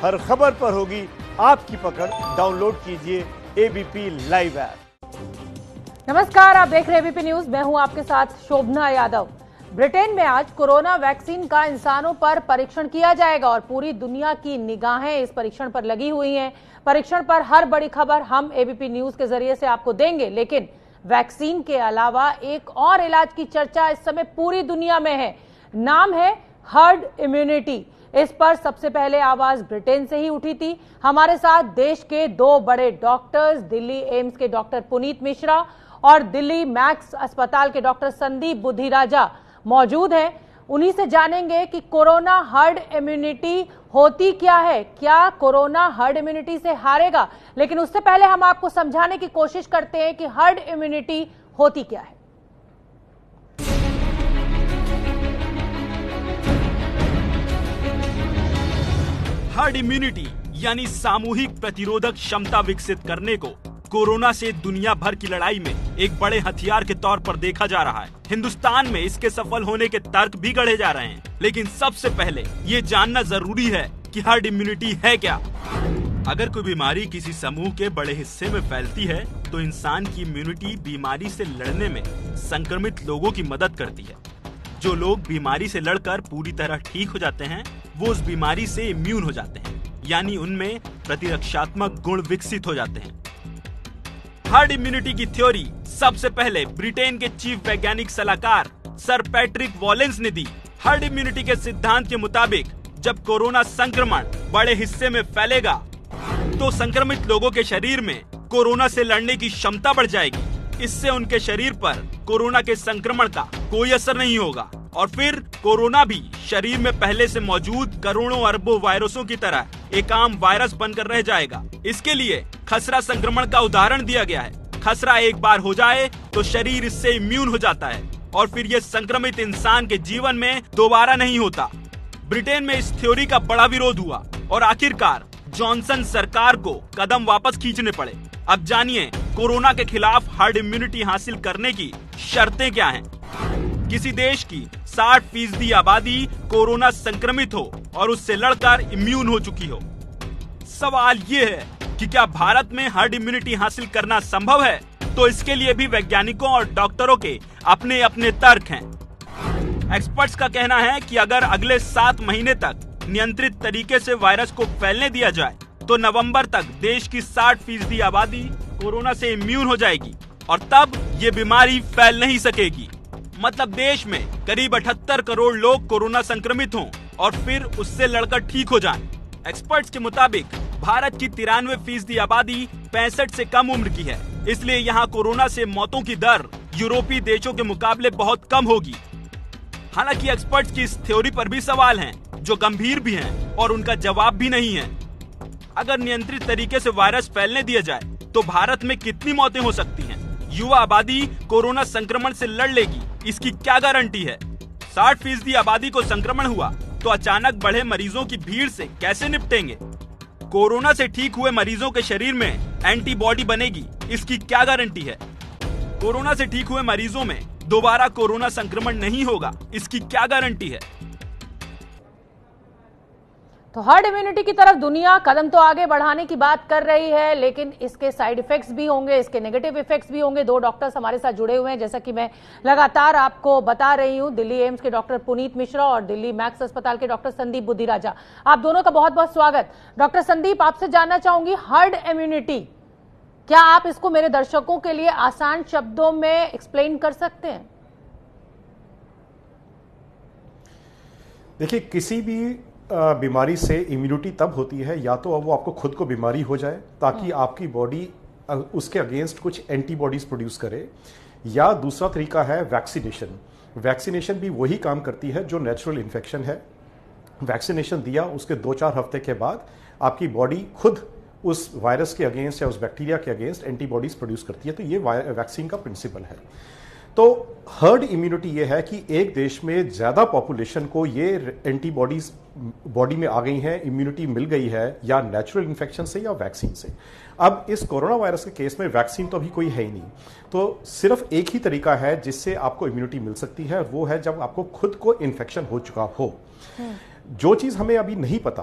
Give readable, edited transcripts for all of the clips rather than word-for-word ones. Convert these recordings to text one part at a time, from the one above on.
हर खबर पर होगी आपकी पकड़। डाउनलोड कीजिए एबीपी लाइव ऐप। नमस्कार, आप देख रहे हैं एबीपी न्यूज। मैं हूं आपके साथ शोभना यादव। ब्रिटेन में आज कोरोना वैक्सीन का इंसानों पर परीक्षण किया जाएगा और पूरी दुनिया की निगाहें इस परीक्षण पर लगी हुई हैं। परीक्षण पर हर बड़ी खबर हम एबीपी न्यूज के जरिए से आपको देंगे, लेकिन वैक्सीन के अलावा एक और इलाज की चर्चा इस समय पूरी दुनिया में है। नाम है हर्ड इम्यूनिटी। इस पर सबसे पहले आवाज ब्रिटेन से ही उठी थी। हमारे साथ देश के दो बड़े डॉक्टर्स, दिल्ली एम्स के डॉक्टर पुनीत मिश्रा और दिल्ली मैक्स अस्पताल के डॉक्टर संदीप बुद्धिराजा मौजूद हैं। उन्हीं से जानेंगे कि कोरोना हर्ड इम्यूनिटी होती क्या है, क्या कोरोना हर्ड इम्यूनिटी से हारेगा। लेकिन उससे पहले हम आपको समझाने की कोशिश करते हैं कि हर्ड इम्यूनिटी होती क्या है। हर्ड इम्यूनिटी यानी सामूहिक प्रतिरोधक क्षमता विकसित करने को कोरोना से दुनिया भर की लड़ाई में एक बड़े हथियार के तौर पर देखा जा रहा है। हिंदुस्तान में इसके सफल होने के तर्क भी गढ़े जा रहे हैं, लेकिन सबसे पहले ये जानना जरूरी है कि हर्ड इम्यूनिटी है क्या। अगर कोई बीमारी किसी समूह के बड़े हिस्से में फैलती है तो इंसान की इम्यूनिटी बीमारी से लड़ने में संक्रमित लोगों की मदद करती है। जो लोग बीमारी से लड़कर पूरी तरह ठीक हो जाते हैं वो उस बीमारी से इम्यून हो जाते हैं, यानी उनमें प्रतिरक्षात्मक गुण विकसित हो जाते हैं। हर्ड इम्यूनिटी की थ्योरी सबसे पहले ब्रिटेन के चीफ वैज्ञानिक सलाहकार सर पैट्रिक वॉलेंस ने दी। हर्ड इम्यूनिटी के सिद्धांत के मुताबिक जब कोरोना संक्रमण बड़े हिस्से में फैलेगा तो संक्रमित लोगों के शरीर में कोरोना से लड़ने की क्षमता बढ़ जाएगी। इससे उनके शरीर पर कोरोना के संक्रमण का कोई असर नहीं होगा और फिर कोरोना भी शरीर में पहले से मौजूद करोड़ों अरबों वायरसों की तरह एक आम वायरस बनकर रह जाएगा। इसके लिए खसरा संक्रमण का उदाहरण दिया गया है। खसरा एक बार हो जाए तो शरीर इससे इम्यून हो जाता है और फिर ये संक्रमित इंसान के जीवन में दोबारा नहीं होता। ब्रिटेन में इस थ्योरी का बड़ा विरोध हुआ और आखिरकार जॉनसन सरकार को कदम वापस खींचने पड़े। अब जानिए कोरोना के खिलाफ हर्ड इम्यूनिटी हासिल करने की शर्तें क्या हैं। किसी देश की 60% आबादी कोरोना संक्रमित हो और उससे लड़कर इम्यून हो चुकी हो। सवाल ये है कि क्या भारत में हर्ड इम्यूनिटी हासिल करना संभव है? तो इसके लिए भी वैज्ञानिकों और डॉक्टरों के अपने अपने तर्क हैं। एक्सपर्ट्स का कहना है कि अगर अगले 7 महीने तक नियंत्रित तरीके से वायरस को फैलने दिया जाए तो नवंबर तक देश की 60% आबादी कोरोना से इम्यून हो जाएगी और तब ये बीमारी फैल नहीं सकेगी। मतलब देश में करीब 78 करोड़ लोग कोरोना संक्रमित हों और फिर उससे लड़कर ठीक हो जाएं। एक्सपर्ट्स के मुताबिक भारत की 93% आबादी 65 से कम उम्र की है, इसलिए यहाँ कोरोना से मौतों की दर यूरोपीय देशों के मुकाबले बहुत कम होगी। हालांकि एक्सपर्ट्स की इस थ्योरी पर भी सवाल हैं, जो गंभीर भी हैं और उनका जवाब भी नहीं है। अगर नियंत्रित तरीके से वायरस फैलने दिया जाए तो भारत में कितनी मौतें हो सकती हैं? युवा आबादी कोरोना संक्रमण से लड़ लेगी, इसकी क्या गारंटी है? 60% आबादी को संक्रमण हुआ तो अचानक बढ़े मरीजों की भीड़ से कैसे निपटेंगे? कोरोना से ठीक हुए मरीजों के शरीर में एंटीबॉडी बनेगी, इसकी क्या गारंटी है? कोरोना से ठीक हुए मरीजों में दोबारा कोरोना संक्रमण नहीं होगा, इसकी क्या गारंटी है? तो हर्ड इम्यूनिटी की तरफ दुनिया कदम तो आगे बढ़ाने की बात कर रही है, लेकिन इसके साइड इफेक्ट्स भी होंगे, इसके नेगेटिव इफेक्ट्स भी होंगे। दो डॉक्टर्स हमारे साथ जुड़े हुए हैं, जैसा कि मैं लगातार आपको बता रही हूं। दिल्ली एम्स के डॉक्टर पुनीत मिश्रा और दिल्ली मैक्स अस्पताल के डॉक्टर संदीप बुद्धिराजा, आप दोनों का बहुत बहुत स्वागत। डॉक्टर संदीप, आपसे जानना चाहूंगी, हर्ड इम्यूनिटी, क्या आप इसको मेरे दर्शकों के लिए आसान शब्दों में एक्सप्लेन कर सकते हैं? देखिए, किसी भी बीमारी से इम्यूनिटी तब होती है या तो वो आपको खुद को बीमारी हो जाए ताकि आपकी बॉडी उसके अगेंस्ट कुछ एंटीबॉडीज प्रोड्यूस करे, या दूसरा तरीका है वैक्सीनेशन। वैक्सीनेशन भी वही काम करती है जो नेचुरल इन्फेक्शन है। वैक्सीनेशन दिया, उसके 2-4 हफ्ते के बाद आपकी बॉडी खुद उस वायरस के अगेंस्ट या उस बैक्टीरिया के अगेंस्ट एंटीबॉडीज प्रोड्यूस करती है। तो ये वैक्सीन का प्रिंसिपल है। तो हर्ड इम्यूनिटी ये है कि एक देश में ज्यादा पॉपुलेशन को ये एंटीबॉडीज बॉडी में आ गई हैं, इम्यूनिटी मिल गई है, या नेचुरल इन्फेक्शन से या वैक्सीन से। अब इस कोरोना वायरस के केस में वैक्सीन तो अभी कोई है ही नहीं, तो सिर्फ एक ही तरीका है जिससे आपको इम्यूनिटी मिल सकती है, वो है जब आपको खुद को इन्फेक्शन हो चुका हो। जो चीज हमें अभी नहीं पता,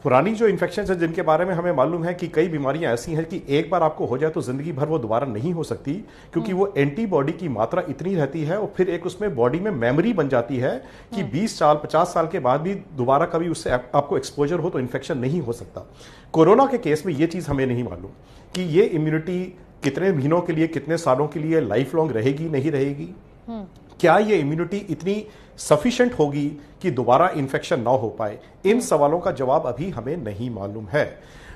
पुरानी जो इन्फेक्शन है जिनके बारे में हमें मालूम है कि कई बीमारियां ऐसी हैं कि एक बार आपको हो जाए तो जिंदगी भर वो दोबारा नहीं हो सकती, क्योंकि वो एंटीबॉडी की मात्रा इतनी रहती है और फिर एक उसमें बॉडी में मेमोरी बन जाती है कि 20 साल 50 साल के बाद भी दोबारा कभी उससे आपको एक्सपोजर हो तो इन्फेक्शन नहीं हो सकता। कोरोना के केस में ये चीज हमें नहीं मालूम कि ये इम्यूनिटी कितने महीनों के लिए, कितने सालों के लिए लाइफ लॉन्ग रहेगी, नहीं रहेगी। क्या ये इम्यूनिटी इतनी सफिशिएंट होगी कि दोबारा इन्फेक्शन ना हो पाए? इन सवालों का जवाब अभी हमें नहीं मालूम है।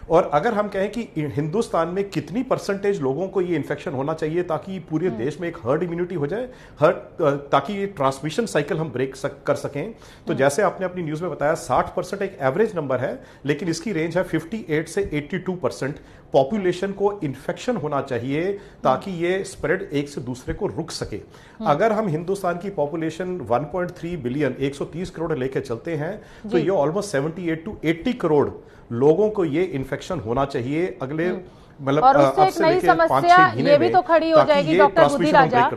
और अगर हम कहें कि हिंदुस्तान में कितनी परसेंटेज लोगों को ये इन्फेक्शन होना चाहिए ताकि पूरे देश में एक हर्ड इम्यूनिटी हो जाए, ताकि ये ट्रांसमिशन साइकिल हम ब्रेक कर सकें, तो जैसे आपने अपनी न्यूज में बताया 60% एक एवरेज नंबर है, लेकिन इसकी रेंज है 58 से 82% पॉपुलेशन को इन्फेक्शन होना चाहिए ताकि ये स्प्रेड एक से दूसरे को रुक सके। अगर हम हिंदुस्तान की पॉपुलेशन 1.3 बिलियन 130 करोड़ लेके चलते हैं तो ये ऑलमोस्ट 78 टू 80 करोड़ लोगों को ये इन्फेक्शन होना चाहिए अगले मतलब और उससे एक नई समस्या ये भी तो खड़ी हो जाएगी डॉक्टर बुद्धिराजा।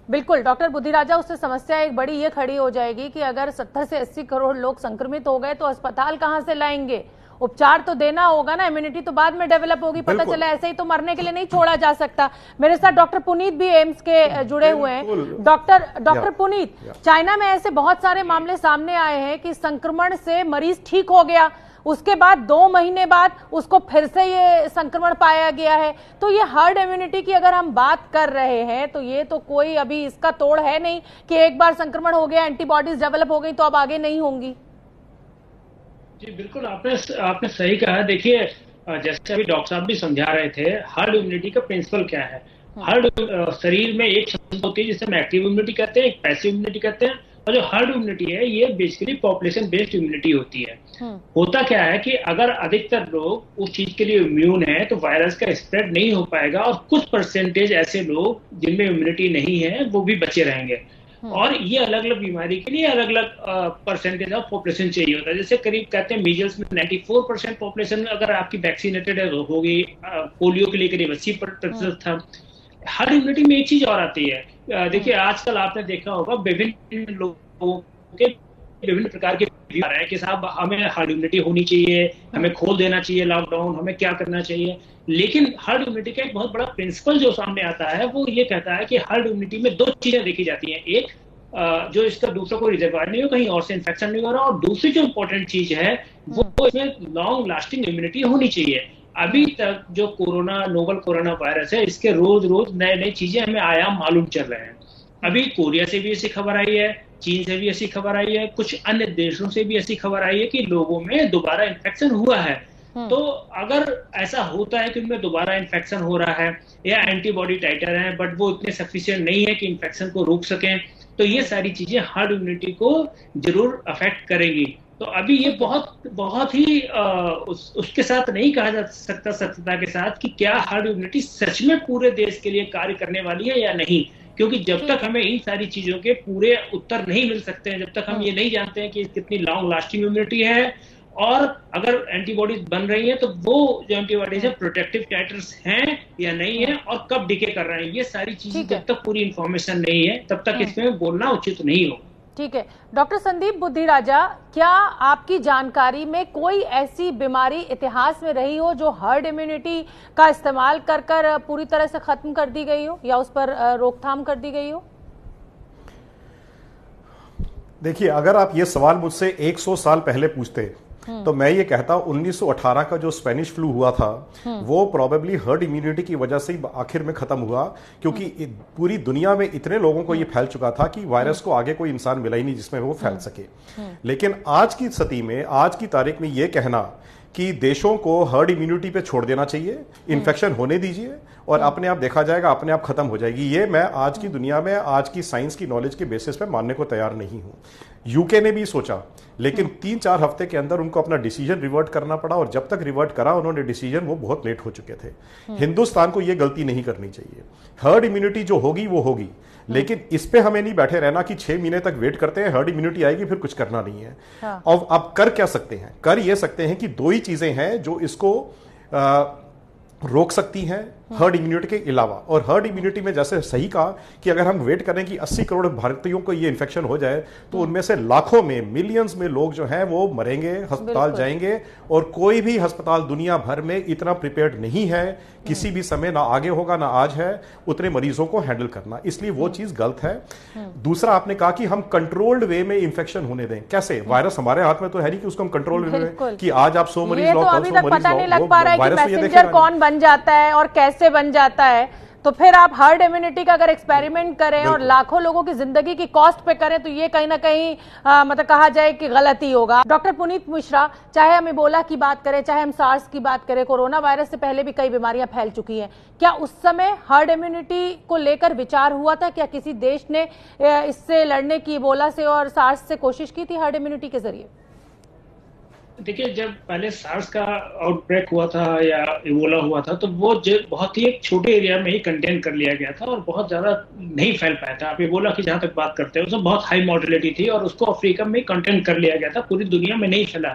बिल्कुल डॉक्टर बुद्धिराजा, उससे समस्या एक बड़ी ये खड़ी हो जाएगी कि अगर 70 से 80 करोड़ लोग संक्रमित हो गए तो अस्पताल कहां से लाएंगे? उपचार तो देना होगा ना, इम्यूनिटी तो बाद में डेवलप होगी, पता चला ऐसे ही तो मरने के लिए नहीं छोड़ा जा सकता। मेरे साथ डॉक्टर पुनीत भी एम्स के जुड़े हुए हैं। डॉक्टर पुनीत, चाइना में ऐसे बहुत सारे मामले सामने आए हैं कि संक्रमण से मरीज ठीक हो गया, उसके बाद 2 महीने बाद उसको फिर से ये संक्रमण पाया गया है। तो ये हर्ड इम्यूनिटी की अगर हम बात कर रहे हैं तो ये तो कोई अभी इसका तोड़ है नहीं कि एक बार संक्रमण हो गया, एंटीबॉडीज डेवलप हो गई तो अब आगे नहीं होंगी। जी बिल्कुल, आपने सही कहा। देखिए, जैसे अभी डॉक्टर साहब भी समझा रहे थे, हर्ड इम्यूनिटी का प्रिंसिपल क्या है। हर्ड शरीर में एक क्षमता होती है जिसे हम एक्टिव इम्यूनिटी कहते हैं, एक पैसिव इम्यूनिटी कहते हैं, और जो हर्ड इम्यूनिटी है ये बेसिकली पॉपुलेशन बेस्ड इम्यूनिटी होती है। होता क्या है कि अगर अधिकतर लोग उस चीज के लिए इम्यून है तो वायरस का स्प्रेड नहीं हो पाएगा, और कुछ परसेंटेज ऐसे लोग जिनमें इम्यूनिटी नहीं है वो भी बचे रहेंगे। और ये अलग अलग बीमारी के लिए अलग अलग परसेंटेज ऑफ पॉपुलेशन चाहिए होता है। जैसे करीब कहते हैं मीजल्स में 94% पॉपुलेशन अगर आपकी वैक्सीनेटेड होगी, पोलियो के लिए करीब 80% था। हर्ड इम्यूनिटी में एक चीज और आती है। देखिए, आजकल आपने देखा होगा विभिन्न लोगों के विभिन्न प्रकार के बीमार है कि साहब हमें हर्ड इम्यूनिटी होनी चाहिए, हमें खोल देना चाहिए लॉकडाउन, हमें क्या करना चाहिए। लेकिन हर्ड इम्यूनिटी का एक बहुत बड़ा प्रिंसिपल जो सामने आता है वो ये कहता है कि हर्ड इम्यूनिटी में 2 चीजें देखी जाती हैं। एक, जो इसका दूसरा कोई रिजर्वायर नहीं हो, कहीं और से इन्फेक्शन नहीं हो रहा, और दूसरी जो इंपॉर्टेंट चीज है वो इसमें लॉन्ग लास्टिंग इम्यूनिटी होनी चाहिए। अभी तक जो कोरोना नोवल कोरोना वायरस है, इसके रोज रोज नए नई चीजें हमें आयाम मालूम चल रहे हैं। अभी कोरिया से भी ऐसी खबर आई है, चीन से भी ऐसी खबर आई है, कुछ अन्य देशों से भी ऐसी खबर आई है कि लोगों में दोबारा इन्फेक्शन हुआ है। तो अगर ऐसा होता है कि उनमें दोबारा इन्फेक्शन हो रहा है या एंटीबॉडी टाइटर है बट वो इतने सफिशिएंट नहीं है कि इन्फेक्शन को रोक सकें, तो ये सारी चीजें हर्ड इम्यूनिटी को जरूर अफेक्ट करेंगी। तो अभी ये बहुत ही उसके साथ नहीं कहा जा सकता सत्यता के साथ कि क्या हर्ड इम्यूनिटी सच में पूरे देश के लिए कार्य करने वाली है या नहीं, क्योंकि जब तक हमें इन सारी चीजों के पूरे उत्तर नहीं मिल सकते हैं, जब तक हम ये नहीं जानते हैं कि कितनी लॉन्ग लास्टिंग इम्यूनिटी है, और अगर एंटीबॉडीज बन रही हैं तो वो जो एंटीबॉडीज है प्रोटेक्टिव टाइटर्स हैं या नहीं है, और कब डिके कर रहे हैं, ये सारी चीजें जब तक पूरी इंफॉर्मेशन नहीं है तब तक इसमें बोलना उचित नहीं हो। ठीक है डॉक्टर संदीप बुद्धिराजा, क्या आपकी जानकारी में कोई ऐसी बीमारी इतिहास में रही हो जो हर्ड इम्यूनिटी का इस्तेमाल कर पूरी तरह से खत्म कर दी गई हो या उस पर रोकथाम कर दी गई हो? देखिए, अगर आप ये सवाल मुझसे 100 साल पहले पूछते तो मैं ये कहता 1918 का जो स्पेनिश फ्लू हुआ था वो प्रोबेबली हर्ड इम्यूनिटी की वजह से ही आखिर में खत्म हुआ, क्योंकि पूरी दुनिया में इतने लोगों को ये फैल चुका था कि वायरस को आगे कोई इंसान मिला ही नहीं जिसमें वो फैल सके। लेकिन आज की स्थिति में, आज की तारीख में ये कहना कि देशों को हर्ड इम्यूनिटी पे छोड़ देना चाहिए, इन्फेक्शन होने दीजिए और अपने आप देखा जाएगा, अपने आप खत्म हो जाएगी, ये मैं आज की दुनिया में, आज की साइंस की नॉलेज के बेसिस पे मानने को तैयार नहीं हूं। यूके ने भी सोचा, लेकिन 3-4 हफ्ते के अंदर उनको अपना डिसीजन रिवर्ट करना पड़ा, और जब तक रिवर्ट करा उन्होंने डिसीजन, वो बहुत लेट हो चुके थे। हिंदुस्तान को ये गलती नहीं करनी चाहिए। हर्ड इम्यूनिटी जो होगी वो होगी, लेकिन इस पे हमें नहीं बैठे रहना कि 6 महीने तक वेट करते हैं, हर्ड इम्यूनिटी आएगी फिर कुछ करना नहीं है। और अब कर क्या सकते हैं? कर ये सकते हैं कि 2 ही चीजें हैं जो इसको रोक सकती हैं हर्ड इम्यूनिटी के अलावा। और हर्ड इम्यूनिटी में जैसे सही कहा कि अगर हम वेट करें कि 80 करोड़ भारतीयों को ये इन्फेक्शन हो जाए तो उनमें से लाखों में, मिलियंस में लोग जो हैं वो मरेंगे, अस्पताल जाएंगे, और कोई भी अस्पताल दुनिया भर में इतना प्रिपेयर्ड नहीं है, किसी भी समय ना आगे होगा ना आज है, उतने मरीजों को हैंडल करना, इसलिए वो चीज गलत है। दूसरा आपने कहा कि हम कंट्रोल्ड वे में इंफेक्शन होने दें। कैसे? वायरस हमारे हाथ में तो है नहीं कि उसको हम कंट्रोल में कि आज आप 100 मरीज लो, कल 100 मरीज लो। पता नहीं लग पा रहा है कि मैसेंजर कौन बन जाता है और कैसे बन जाता है। तो फिर आप हर्ड इम्यूनिटी का अगर एक्सपेरिमेंट करें और लाखों लोगों की जिंदगी की कॉस्ट पे करें तो ये कहीं ना कहीं मतलब कहा जाए कि गलती होगा। डॉक्टर पुनीत मिश्रा, चाहे हम इबोला की बात करें, चाहे हम सार्स की बात करें, कोरोना वायरस से पहले भी कई बीमारियां फैल चुकी हैं, क्या उस समय हर्ड इम्यूनिटी को लेकर विचार हुआ था? क्या किसी देश ने इससे लड़ने की, इबोला से और सार्स से कोशिश की थी हर्ड इम्यूनिटी के जरिए? देखिए, जब पहले सार्स का आउटब्रेक हुआ था या इबोला हुआ था तो वो बहुत ही एक छोटे एरिया में ही कंटेन कर लिया गया था और बहुत ज्यादा नहीं फैल पाया था। आप इबोला की जहां तक बात करते हैं उसमें बहुत हाई मॉर्टेलिटी थी और उसको अफ्रीका में कंटेन कर लिया गया था, पूरी दुनिया में नहीं फैला।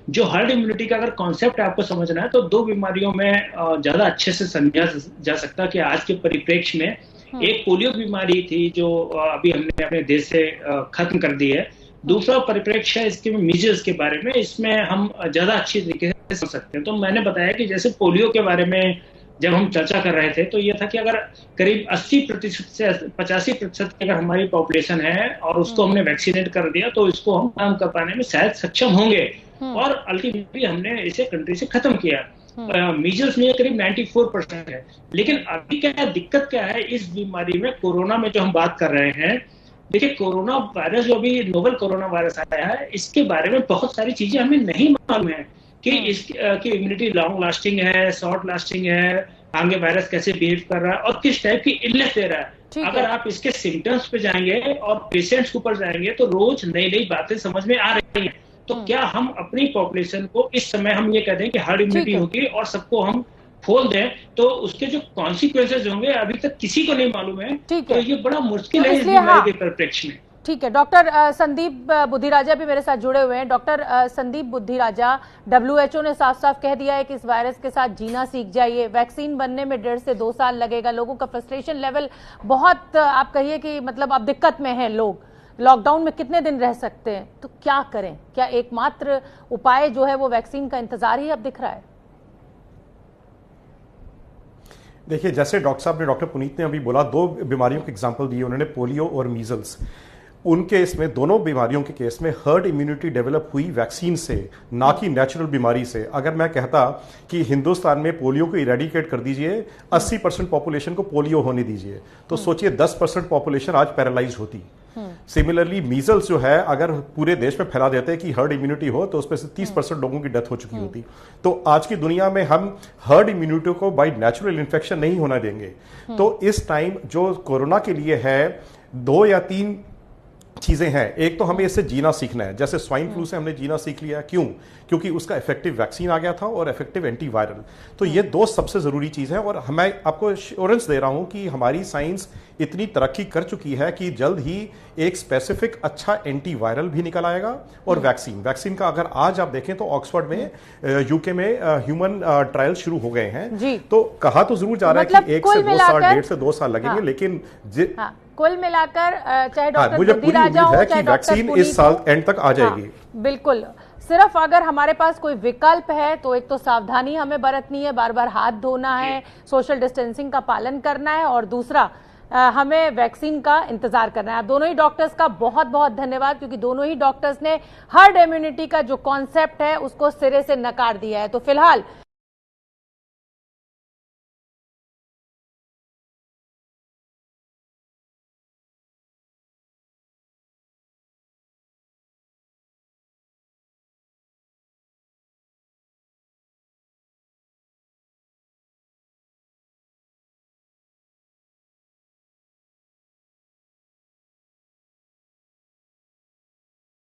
जो हर्ड इम्यूनिटी का अगर कॉन्सेप्ट आपको समझना है तो दो बीमारियों में ज्यादा अच्छे से समझा जा सकता कि आज के परिप्रेक्ष्य में एक पोलियो बीमारी थी जो अभी हमने अपने देश से खत्म कर दी है। दूसरा परिप्रेक्ष्य है इसके मीजल्स के बारे में, इसमें हम ज्यादा अच्छी तरीके से समझ सकते हैं। तो मैंने बताया कि जैसे पोलियो के बारे में जब हम चर्चा कर रहे थे तो ये था कि अगर करीब 80% से 85% की अगर हमारी पॉपुलेशन है और उसको हमने वैक्सीनेट कर दिया तो इसको हम कम कर पाने में शायद सक्षम होंगे और अल्टीमेटली हमने इसे कंट्री से खत्म किया। मीजल्स में करीब 94% है। लेकिन अभी क्या दिक्कत क्या है इस बीमारी में, कोरोना में जो हम बात कर रहे हैं, देखिए कोरोना वायरस जो अभी नोवेल कोरोना वायरस आया है इसके बारे में बहुत सारी चीजें हमें नहीं मालूम है कि इसकी इम्यूनिटी लॉन्ग लास्टिंग है, शॉर्ट लास्टिंग है, आगे वायरस कैसे बिहेव कर रहा है और किस टाइप की इलनेस दे रहा है। अगर आप इसके सिम्टम्स पे जाएंगे और पेशेंट्स के ऊपर जाएंगे तो रोज नई नई बातें समझ में आ रही हैं। तो क्या हम अपनी पॉपुलेशन को इस समय हम ये कहते हैं कि हर्ड इम्यूनिटी होगी और सबको हम खोल दें तो उसके जो कॉन्सिक्वेंसेज होंगे अभी तक किसी को नहीं मालूम है। तो ये बड़ा मुश्किल है इस बीमारी के परिप्रेक्ष्य में। ठीक है, डॉक्टर संदीप बुद्धिराजा भी मेरे साथ जुड़े हुए हैं। डॉक्टर संदीप बुद्धिराजा, WHO ने साफ साफ कह दिया है कि इस वायरस के साथ जीना सीख जाइए। वैक्सीन बनने में 1.5 से 2 साल लगेगा। लोगों का फ्रस्ट्रेशन लेवल बहुत, आप कहिए कि मतलब अब दिक्कत में है लोग। लॉकडाउन में कितने दिन रह सकते हैं, तो क्या करें? क्या एकमात्र उपाय जो है वो वैक्सीन का इंतजार ही अब दिख रहा है? देखिए, जैसे डॉक्टर साहब ने, डॉक्टर पुनीत ने अभी बोला, 2 बीमारियों के एग्जाम्पल दिए उन्होंने, पोलियो और मीजल्स। उनके इसमें दोनों बीमारियों के केस में हर्ड इम्यूनिटी डेवलप हुई वैक्सीन से, ना कि नेचुरल बीमारी से। अगर मैं कहता कि हिंदुस्तान में पोलियो को इरेडिकेट कर दीजिए, 80% पॉपुलेशन को पोलियो होने दीजिए, तो सोचिए 10% पॉपुलेशन आज पैरालाइज होती। सिमिलरली मीजल्स जो है अगर पूरे देश में फैला देते कि हर्ड इम्यूनिटी हो तो उसमें से 30% लोगों की डेथ हो चुकी होती। तो आज की दुनिया में हम हर्ड इम्यूनिटी को बाय नेचुरल इन्फेक्शन नहीं होना देंगे। तो इस टाइम जो कोरोना के लिए है 2 या 3 चीजें हैं। एक तो हमें इससे जीना सीखना है, जैसे स्वाइन फ्लू से हमने जीना सीख लिया। क्यों? क्योंकि उसका इफेक्टिव वैक्सीन आ गया था और इफेक्टिव एंटीवायरल। तो ये 2 सबसे जरूरी चीज है और मैं आपको एश्योरेंस दे रहा हूं कि हमारी साइंस इतनी तरक्की कर चुकी है कि जल्द ही एक स्पेसिफिक अच्छा एंटीवायरल भी निकल आएगा और वैक्सीन का अगर आज आप देखें तो ऑक्सफोर्ड में, यूके में ह्यूमन ट्रायल शुरू हो गए हैं। तो कहा तो जरूर जा रहा है कि 1 से 2 साल, 1.5 से 2 साल लगेंगे, लेकिन कुल मिलाकर चाहे डॉक्टर बुद्धिराजा हो चाहे वैक्सीन इस साल एंड तक आ जाएगी। बिल्कुल, सिर्फ अगर हमारे पास कोई विकल्प है तो एक तो सावधानी हमें बरतनी है, बार बार हाथ धोना है, सोशल डिस्टेंसिंग का पालन करना है, और दूसरा हमें वैक्सीन का इंतजार करना है। आप दोनों ही डॉक्टर्स का बहुत बहुत धन्यवाद, क्योंकि दोनों ही डॉक्टर्स ने हर्ड इम्यूनिटी का जो कॉन्सेप्ट है उसको सिरे से नकार दिया है। तो फिलहाल